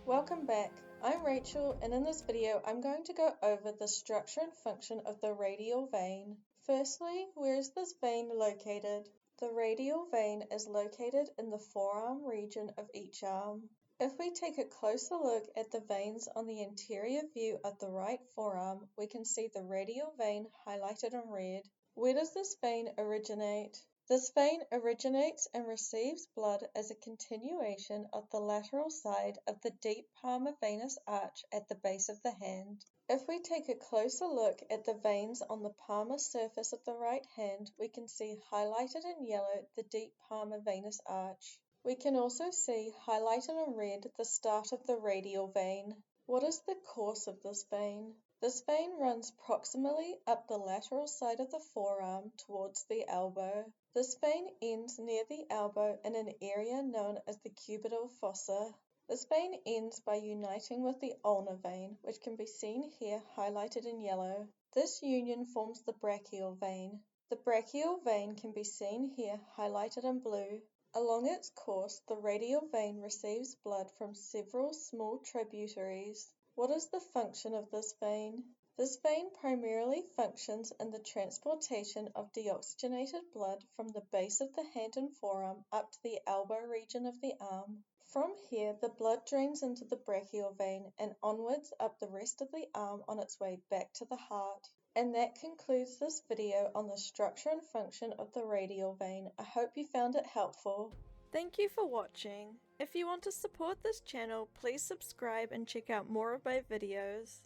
Welcome back. I'm Rachel, and in this video I'm going to go over the structure and function of the radial vein. Firstly, where is this vein located? The radial vein is located in the forearm region of each arm. If we take a closer look at the veins on the anterior view of the right forearm, we can see the radial vein highlighted in red. Where does this vein originate? This vein originates and receives blood as a continuation of the lateral side of the deep palmar venous arch at the base of the hand. If we take a closer look at the veins on the palmar surface of the right hand, we can see highlighted in yellow the deep palmar venous arch. We can also see highlighted in red the start of the radial vein. What is the course of this vein? This vein runs proximally up the lateral side of the forearm towards the elbow. This vein ends near the elbow in an area known as the cubital fossa. This vein ends by uniting with the ulnar vein, which can be seen here highlighted in yellow. This union forms the brachial vein. The brachial vein can be seen here highlighted in blue. Along its course, the radial vein receives blood from several small tributaries. What is the function of this vein? This vein primarily functions in the transportation of deoxygenated blood from the base of the hand and forearm up to the elbow region of the arm. From here, the blood drains into the brachial vein and onwards up the rest of the arm on its way back to the heart. And that concludes this video on the structure and function of the radial vein. I hope you found it helpful. Thank you for watching. If you want to support this channel, please subscribe and check out more of my videos.